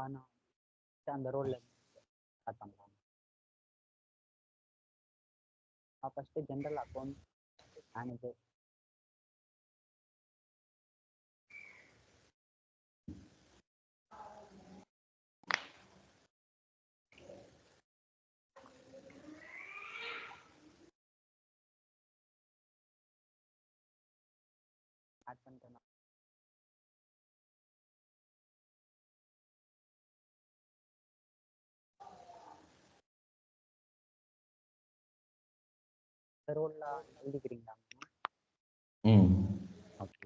நான் அந்த ரோல்ல ஸ்டார்ட் பண்ணலாம். First general account manager. Add பண்ணிட்டேன். இந்த ரோல்ல எழுதிக்கிறீங்களா? Hmm okay.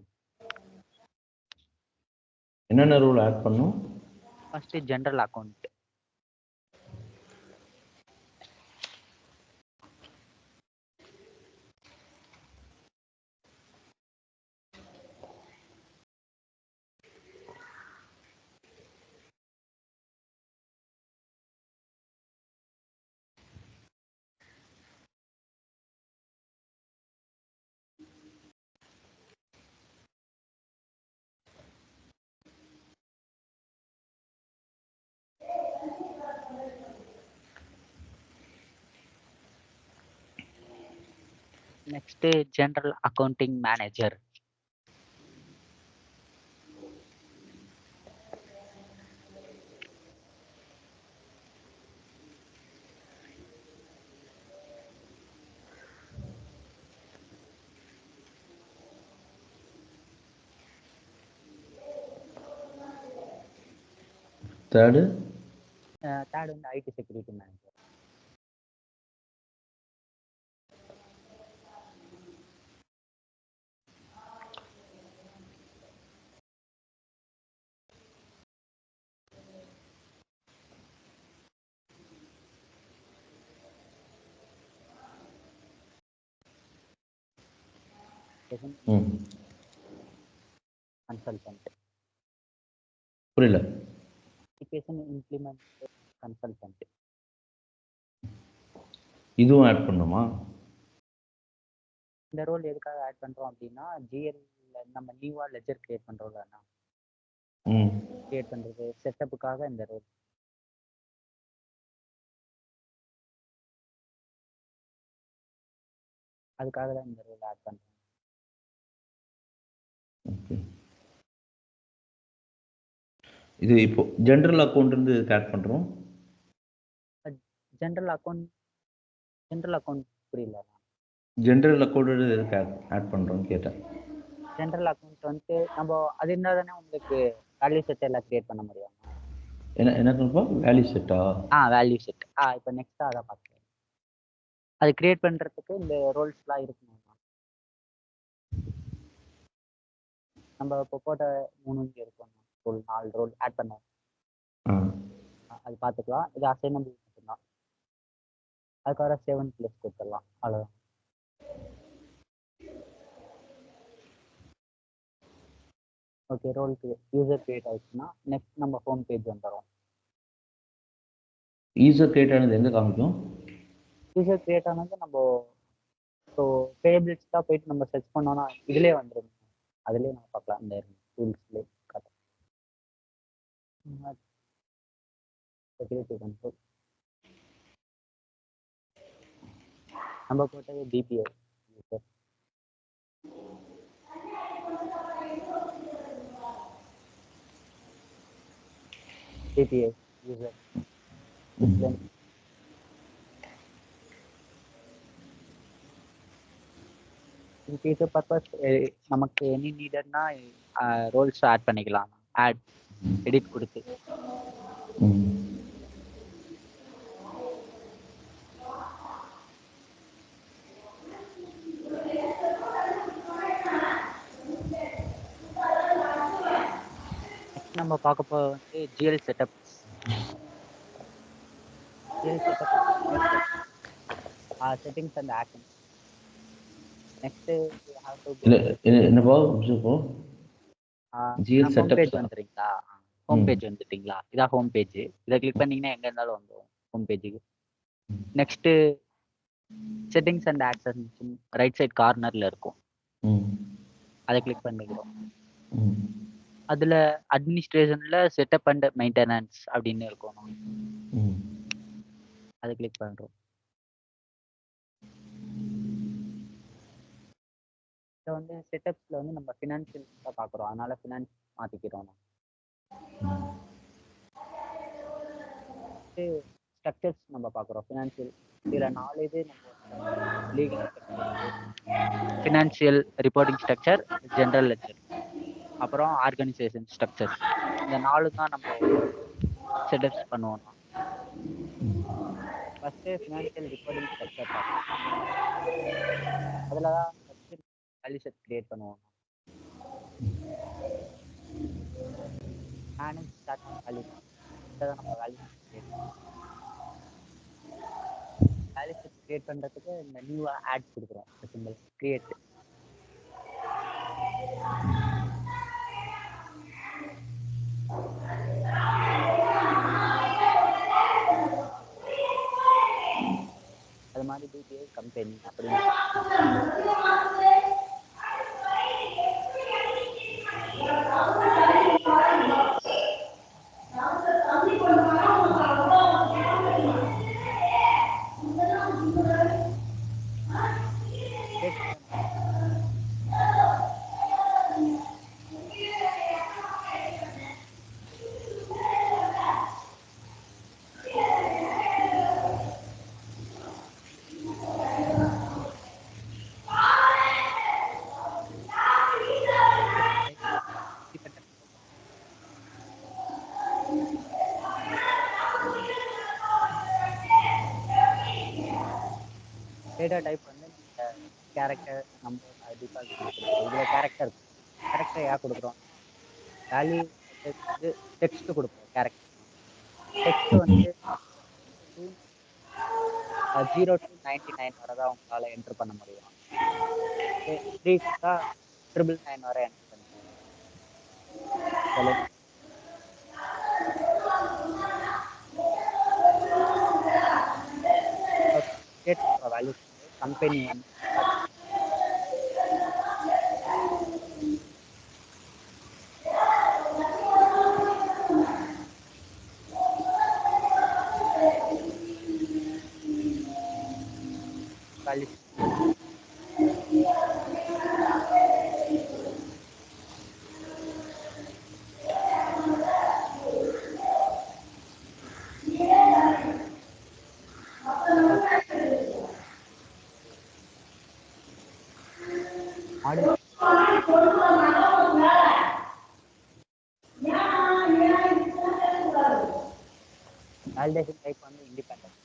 என்னென்ன ரூல் ஆட் பண்ணும்? First general account. Next general accounting manager. Third வந்து ஐடி செக்யூரிட்டி மேனேஜர். கன்சல்டன்ட். புரியல. Application implement consultant. இதுவும் ஆட் பண்ணுமா? இந்த ரோல் எதுக்காக ஆட் பண்றோம் அப்படின்னா ஜிஎல் நம்ம நியூவா லெஜர் கிரியேட் பண்றோம்ல, கிரியேட் பண்றது செட்டப்புக்காக இந்த ரோல். அதுக்காக தான் இந்த ரோல் ஆட் பண்றோம். இது இப்போ ஜென்ரல் அக்கௌண்ட் இருந்து ஆட் பண்றோம். ஜென்ரல் அக்கௌண்ட் புரியல. ஜென்ரல் அக்கௌண்ட் எதுக்கு ஆட் பண்றோம்னு கேட்டேன். ஜென்ரல் அக்கௌண்ட் வந்து நம்ம அது இருந்தால் தானே உங்களுக்கு வேல்யூ செட் எல்லாம் கிரியேட் பண்ண முடியும். என்னப்பா வேல்யூ செட்டா? Value set. இப்போ நெக்ஸ்ட் அதை பார்க்கலாம். அது கிரியேட் பண்றதுக்கு இந்த ரோல்ஸ்லாம் இருக்கணும். நம்ம இப்போ போட்ட 3 இருக்கும், ரோல் 4 ரோல் ஆட் பண்ணோம். அது பார்த்துக்கலாம். இது அசைனபிள் மட்டும்தான். அதுக்காக 7+ கொடுத்துடலாம். அவ்வளோதான். ஓகே, ரோலுக்கு யூசர் கிரியேட் ஆயிடுச்சுன்னா நெக்ஸ்ட் நம்ம ஹோம் பேஜ் வந்துடும். யூசர் கிரியேட் ஆனது எங்கே காமிக்கும்? யூசர் கிரியேட் ஆனது நம்ம ஸோ டேபிள்ஸ் தான் போயிட்டு நம்ம சர்ச் பண்ணோம்னா இதுலேயே வந்துடும். அதுலேயே நம்ம பார்க்கலாம். இந்த டூல்ஸ்லேயே காட்டும். செக்யூரிட்டி கண்ட்ரோல் நம்ம போட்டது DPI user. DPI user future purpose நமக்கு எனி நீடட்னா ரோல்ஸ் ஆட் பண்ணிக்கலாம். ஆட் எடிட் கொடுத்து. நம்ம பார்க்க போகிறது வந்து GL setup. Settings and action. Next என்னப்பா இப்போ ஜிஎல் செட்டப் பேஜ் வந்துறீங்களா? ஹோம் பேஜ் வந்துட்டீங்களா? இதான் ஹோம் பேஜ். இதை கிளிக் பண்ணீங்கன்னா எங்க இருந்தாலும் வந்துடும் ஹோம் பேஜுக்கு. Next settings and actions right side கார்னர்ல இருக்கும். அதை கிளிக் பண்ணிக்கிறோம். அதில் அட்மினிஸ்ட்ரேஷனில் செட்டப் அண்ட் மெயின்டெனன்ஸ் அப்படின்னு இருக்கணும். அதை கிளிக் பண்ணுறோம். இதில் வந்து செட்டப்ஸில் வந்து நம்ம ஃபினான்ஷியல் தான் பார்க்குறோம், அதனால ஃபினான்ஸ் மாற்றிக்கிறோம். ஸ்ட்ரக்சர்ஸ் நம்ம பார்க்குறோம். ஃபினான்ஷியல் இதில் 4 இது நம்ம legal structure, financial reporting structure, general ledger, அப்புறம் ஆர்கனைசேஷன் ஸ்ட்ரக்சர். இந்த 4 தான் நம்ம செட்டப்ஸ் பண்ணுவோம். ஃபஸ்ட்டு ஃபினான்ஷியல் ரிப்போர்ட்டிங் ஸ்ட்ரக்சர் பார்ப்போம். அதில் தான் ஃபஸ்ட்டு வேல்யூ செட் கிரியேட் பண்ணுவோம். மேனேஜ் ஸ்டார்ட் வேல்யூ தான் நம்ம வேல்யூ செட் கிரியேட் பண்ணுவோம். வேல்யூ செட் கிரியேட் பண்ணுறதுக்கு இந்த நியூவாக ஆட் கொடுக்குறோம். Simple create. அது மாதிரி டிடிஐ கம்பெனி அப்படின்னு டேட்டா டைப் வந்து கேரக்டர், நம்பர், டிஃபால்ட் கொடுக்குறோம். இதில் கேரக்டர் ஏன் கொடுக்குறோம்? வேல்யூ வந்து டெக்ஸ்ட் கொடுப்போம். கேரக்டர் டெக்ஸ்ட் வந்து 0 to 99 வரை தான் உங்களால் என்ட்ரு பண்ண முடியும். 3 தான் 999 வரை என்ட்ரு பண்ண முடியும். வேல்யூ கம்பெனி வந்து வேல்யூ வேலிடேஷன் டைப் வந்து இண்டிபெண்டன்ட்.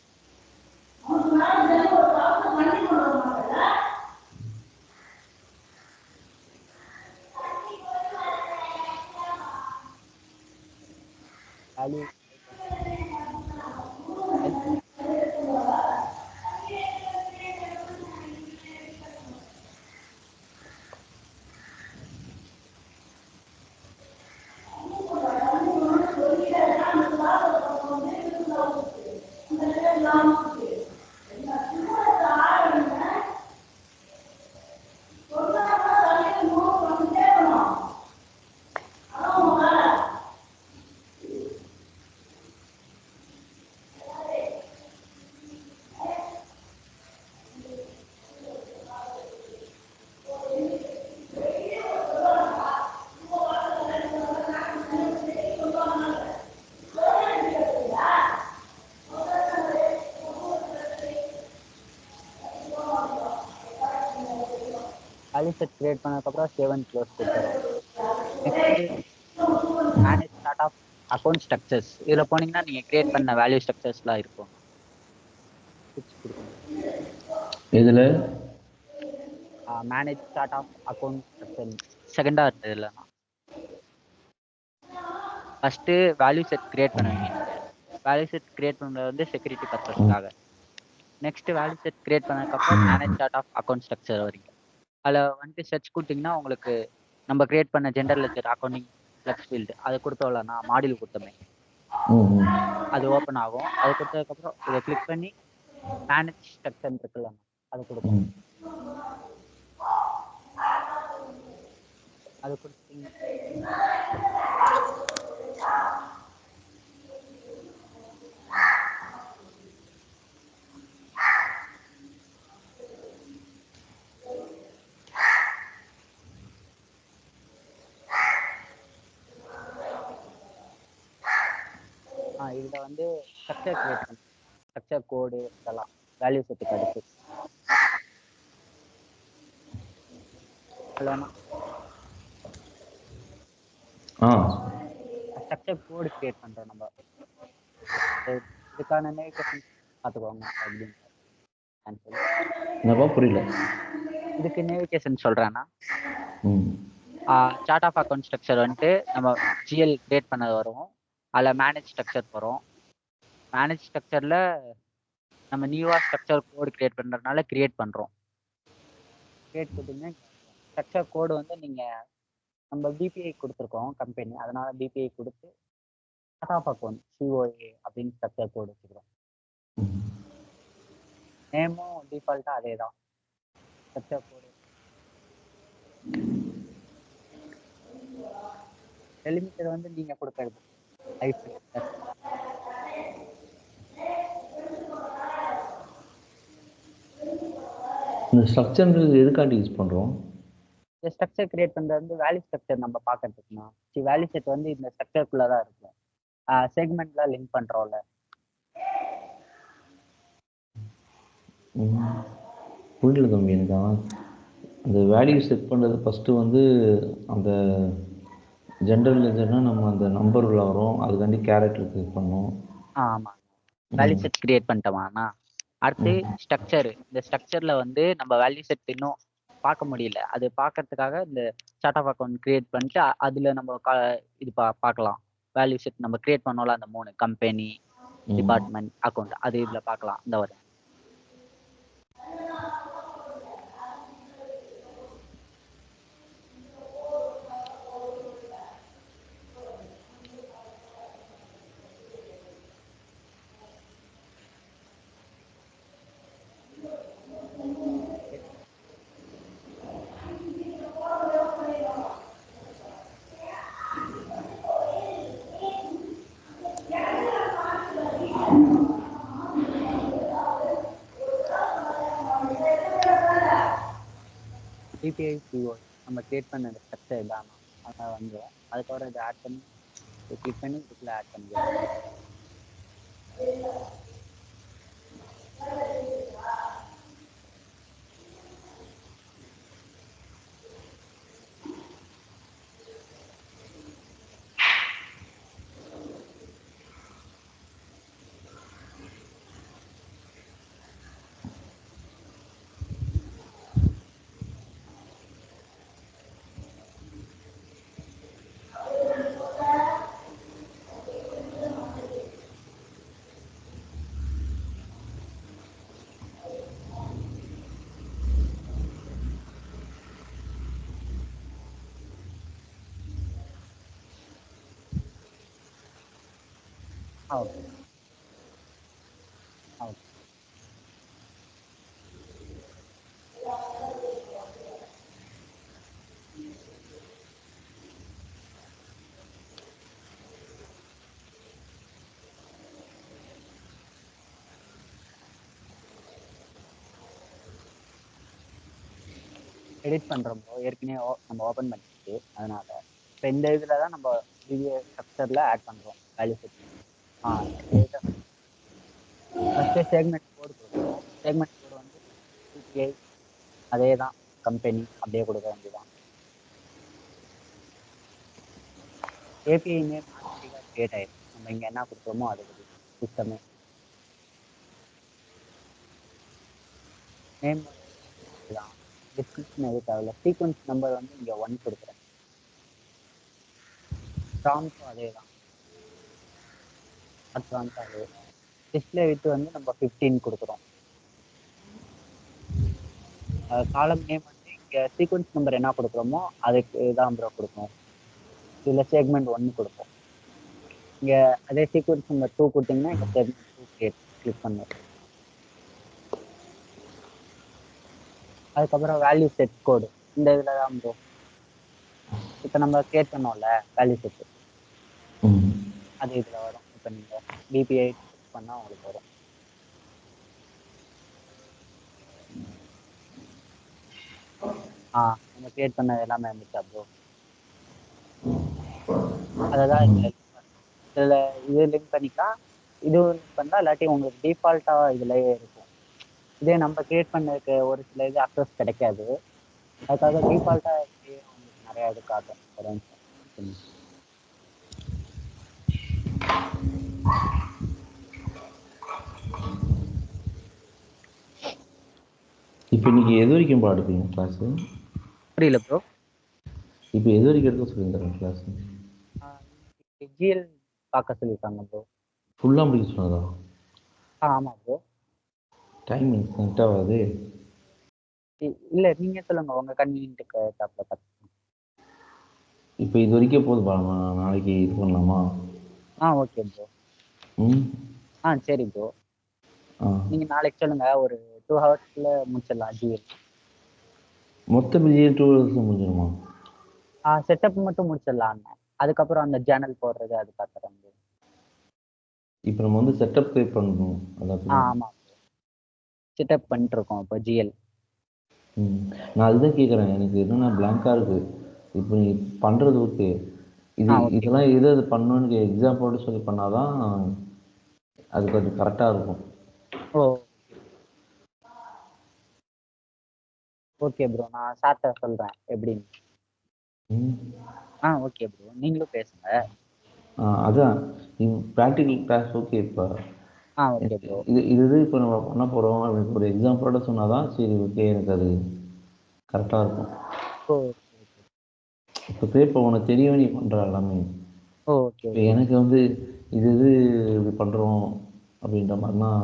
வேல்யூ செட் கிரியேட் பண்ணதுக்கப்புறம் சேவ் அண்ட் க்ளோஸ் கொடுத்துறோம். Next manage start of account structures. இதில் போனீங்கன்னா நீங்கள் கிரியேட் பண்ண வேல்யூ ஸ்ட்ரக்சர்ஸ்லாம் இருக்கும். இதில் manage start of account structure செகண்டாக இருக்குது. இல்லைன்னா ஃபஸ்ட்டு வேல்யூ செட் கிரியேட் பண்ணுவீங்க. வேல்யூ செட் கிரியேட் பண்ணுறது வந்து செக்யூரிட்டி பர்பஸ்க்காக. நெக்ஸ்ட் வேல்யூ செட் கிரியேட் பண்ணதுக்கப்புறம் manage start of account structure வரீங்க. அதில் வந்துட்டு சர்ச் கொடுத்தீங்கன்னா உங்களுக்கு நம்ம கிரியேட் பண்ண general ledger accounting flex field அதை கொடுத்தோம்லன்னா மாடியூல் கொடுத்தோமே அது ஓப்பன் ஆகும். அது கொடுத்ததுக்கப்புறம் இதை கிளிக் பண்ணி மேனேஜ் ஸ்ட்ரக்சர் இருக்குல்ல அது கொடுக்கணும். அது கொடுத்தீங்க. இதுல வந்து ஸ்ட்ரக்சர் கிரியேட் பண்ண, ஸ்ட்ரக்சர் கோடு இதெல்லாம் வேல்யூ செட்டுக்கு அடுத்து. ஸ்ட்ரக்சர் கோடு கிரியேட் பண்றோம் நம்ம. இதுக்கான நேவிகேஷன் பார்த்துக்கோங்க அப்படின்னு. புரியல. இதுக்கு நேவிகேஷன் சொல்றேன்னா, சார்ட் ஆஃப் அக்கௌண்ட் ஸ்ட்ரக்சர் வந்துட்டு நம்ம ஜிஎல் கிரியேட் பண்ணது வரும். அதில் மேனேஜ் ஸ்ட்ரக்சர் வரும். மேனேஜ் ஸ்ட்ரக்சர்ல நம்ம நியூவா ஸ்ட்ரக்சர் கோடு கிரியேட் பண்றதுனால கிரியேட் பண்றோம். கிரியேட் கொடுத்தீங்கன்னா ஸ்ட்ரக்சர் கோடு வந்து நீங்க நம்ம பிபிஐ கொடுத்துருக்கோம் கம்பெனி, அதனால பிபிஐ கொடுத்து சார்ட் ஆஃப் அக்கௌண்ட் சிஓஏ அப்படின்னு ஸ்ட்ரக்சர் கோடு வச்சுக்கிறோம். நேமும் டிஃபால்ட்டா அதே தான், ஸ்ட்ரக்சர் கோடு. டெலிமிட்டர் வந்து நீங்க கொடுக்கறது இந்த ஸ்ட்ரக்சர்ன்றது எதுக்காண்டி யூஸ் பண்றோம்? இந்த ஸ்ட்ரக்சர் கிரியேட் பண்றது வந்து வேல்யூ ஸ்ட்ரக்சர் நம்ம பார்க்கறதுக்குன்னா, வேல்யூ செட் வந்து இந்த ஸ்ட்ரக்சருக்குள்ள தான் இருக்கும். செக்மெண்ட்ல லிங்க் பண்றோம்ல. புரியல தம்பி எனக்கு. அந்த வேல்யூ செட் பண்ணுறது ஃபஸ்ட்டு வந்து அந்த ஜென்ரல் லெஜர்னா நம்ம அந்த நம்பர் உள்ள வரும், அதுக்காண்டி கேரக்டர் கிரியேட் பண்ணோம். ஆமாம், வேல்யூ செட் கிரியேட் பண்ணிட்டோமாண்ணா. அடுத்து ஸ்ட்ரக்சர். இந்த ஸ்ட்ரக்சர்ல வந்து நம்ம வேல்யூ செட் இன்னும் பார்க்க முடியல, அது பார்க்கறதுக்காக இந்த சார்ட் ஆஃப் அக்கௌண்ட் கிரியேட் பண்ணிட்டு அதுல நம்ம இது பார்க்கலாம். வேல்யூ செட் நம்ம கிரியேட் பண்ணோம்ல, அந்த 3 கம்பெனி, டிபார்ட்மெண்ட், அக்கௌண்ட், அது இதுல பார்க்கலாம். இந்த வரும். டிபிஐ சிஓ நம்ம கிரியேட் பண்ண ஸ்ட்ரக்சர் இதானா, அதை வந்துடும். அதுக்கப்புறம் இதை ஆட் பண்ணி கிளிக் பண்ணி இதுக்குள்ள ஆட் பண்ணிக்கலாம். Okay okay. எடிட் பண்ணுறோமோ ஏற்கனவே நம்ம ஓப்பன் பண்ணிட்டு, அதனால இப்போ இந்த இதில் தான் நம்ம வீடியோ ஸ்ட்ரக்சரில் ஆட் பண்ணுறோம் வேல்யூ செட். ஃபஸ்ட்டு செக்மெண்ட் கோடு கொடுக்குறோம். செக்மெண்ட் கோடு வந்து சிபிஐ அதே தான், கம்பெனி அப்படியே கொடுக்க வேண்டியதான். ஏபிஐ நேம் ஆட்டோமேட்டிக்காக கிரியேட் ஆயிடும், நம்ம இங்கே என்ன கொடுக்குறோமோ அது சிஸ்டமே. நேம் தான், டிஸ்கிரிப்ஷன் எது தேவையில்ல. சீக்வன்ஸ் நம்பர் வந்து இங்கே 1 கொடுக்குறேன். ப்ராம்ப்டும் அதே தான், ப்ராம்ப்ட் அதே. டிஸ்பிளே விட்டு வந்து நம்ம 15 கொடுக்குறோம். காலம் நேம் வந்து இங்கே சீக்வன்ஸ் நம்பர் என்ன கொடுக்குறோமோ அதுக்கு தான் ப்ரோ கொடுக்கணும். இதில் செக்மெண்ட் 1 கொடுப்போம். இங்கே அதே சீக்வன்ஸ் நம்பர் 2 கொடுத்தீங்கன்னா இங்கே செக்மெண்ட் 2 கிளிக் பண்ணும். அதுக்கப்புறம் வேல்யூ செட் கோடு இந்த இதில் தான் ப்ரோ இப்போ நம்ம கிரியேட் பண்ணோம்ல வேல்யூ செட், ம் அது இதில் வரும். இப்போ நீங்கள் பிபிஐ பண்ணால் உங்களுக்கு வரும். நம்ம கிரியேட் பண்ணது எல்லாமே வந்துச்சா ப்ரோ? அததான் இதில் இது லிங்க் பண்ணிக்கலாம், இது லிங்க் பண்ணலாம், இல்லாட்டி உங்களுக்கு டிஃபால்ட்டாக இதுலயே இருக்கும். இதே நம்ம கிரியேட் பண்ணதுக்கு ஒரு சில இது அக்சஸ் கிடைக்காது, அதுக்காக டிஃபால்ட்டாக உங்களுக்கு நிறைய இது காட்டும். ஒரு நிமிஷம். இப்போ நீங்க எது வரைக்கும் பாடுப்பீங்க கிளாஸ்? புரியல ப்ரோ. இப்போ எது வரைக்கும் எடுக்க சொல்லியிருந்தாங்க கிளாஸ்? ஜிஎல் பார்க்க சொல்லியிருக்காங்க ப்ரோ. ஃபுல்லாக முடிக்க சொன்னதா? ஆமாம் ப்ரோ. டைம் கரெக்டாக ஆகாது. இல்லை, நீங்கள் சொல்லுங்கள், உங்கள் கன்வீனியன்ட்டுக்கு ஏற்றாப்புல பார்த்து. இப்போ இது வரைக்கும் போதுப்பா, நான் நாளைக்கு இது பண்ணலாமா? Okay bro. ம் சரி ப்ரோ. நீங்கள் நாளைக்கு சொல்லுங்கள், ஒரு 2 ஹவர்ஸ்க்குள்ள முடிச்சிடலாம் ஜிஎல். மொத்த பிஜிஎல் 2 ஹவர்ஸ் முடிஞ்சிடுமா? செட்டப் மட்டும் முடிச்சிடலாம், அதுக்கப்புறம் அந்த சேனல் போடுறது அது பார்க்குறேன். இப்போ நம்ம வந்து செட்டப் கிரியேட் பண்ணணும், அதான். ஆமாம் ப்ரோ, செட்டப் பண்ணிட்டுருக்கோம் இப்போ ஜிஎல். நான் அதுதான் கேட்குறேன், எனக்கு என்னென்னா பிளாங்காக இருக்குது. இப்போ நீ பண்ணுறது ஓகே, இதெல்லாம் எது பண்ணணும்னு எக்ஸாம்பிளோடு சொல்லி பண்ணாதான் அது கொஞ்சம் கரெக்டாக இருக்கும். ஓகே ப்ரோ, நான் சார்ட்ட சொல்கிறேன் எப்படின்னு. ஓகே ப்ரோ, நீங்களும் பேசுங்க. அதான் ப்ராக்டிக்கல் கிளாஸ் ஓகே. இப்போ ஓகே ப்ரோ. இது இப்போ நம்ம பண்ண போகிறோம் அப்படின்னு ஒரு எக்ஸாம்பிளோட சொன்னால் தான் சரி ஓகே, எனக்கு அது கரெக்டாக இருக்கும். இப்போ இப்போ உனக்கு தெரியும், நீ பண்ணுற எல்லாமே. ஓகே. எனக்கு வந்து இது இப்படி பண்ணுறோம் அப்படின்ற மாதிரிலாம்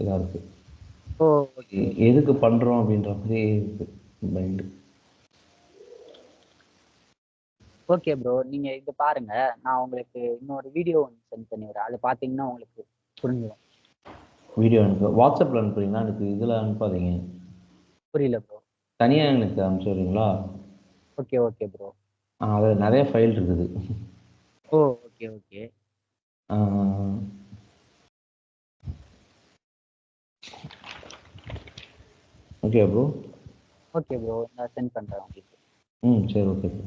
இதாக இருக்குது. எதுக்கு பண்ணுறோம் அப்படின்ற மாதிரி இருக்குது மைண்டு. ஓகே ப்ரோ, நீங்கள் இது பாருங்க, நான் உங்களுக்கு இன்னொரு வீடியோ ஒன்று சென்ட் பண்ணிவிடுறேன், அது பார்த்தீங்கன்னா உங்களுக்கு புரிஞ்சிடும். வீடியோ அனுப்பு, வாட்ஸ்அப்பில் அனுப்புறீங்களா? எனக்கு இதில் அனுப்பாதீங்க. புரியல ப்ரோ. தனியாக எனக்கு அனுப்பிச்சு விடுறீங்களா? Okay bro. அதில் நிறைய ஃபைல் இருக்குது. Okay. Okay bro. Okay bro, நான் சென்ட் பண்ணுறேன் உங்களுக்கு. சரி ஓகே ப்ரோ.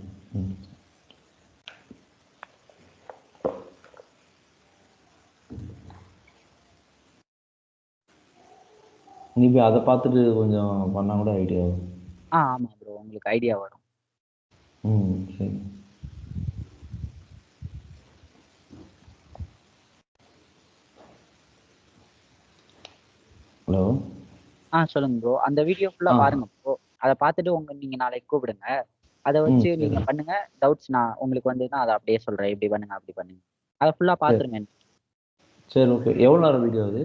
நீ போய் அதை பார்த்துட்டு கொஞ்சம் பண்ணால் கூட ஐடியா வரும். ஆமாம் ப்ரோ, உங்களுக்கு ஐடியா வரும். சரி. ஹலோ. சொல்லுங்க ப்ரோ, அந்த வீடியோ ஃபுல்லாக பாருங்க ப்ரோ, அதை பார்த்துட்டு நீங்கள் நாளைக்கு கூப்பிடுங்க, அதை வச்சு நீங்கள் பண்ணுங்க. டவுட்ஸ் நான் உங்களுக்கு வந்துன்னா அதை அப்படியே சொல்கிறேன், இப்படி பண்ணுங்க அப்படி பண்ணுங்க, அதை ஃபுல்லாக பார்த்துருங்க. சரி ஓகே. எவ்வளோ நேரம் வீடியோ அது?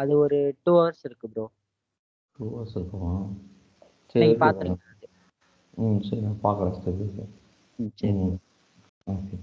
அது ஒரு 2 ஹவர்ஸ் இருக்கு ப்ரோ. 2 ஹவர்ஸ் இருக்குமா? சரி பார்த்துருங்க. சரி, நான் பார்க்குறேன். சரி. சரி. ஓகே.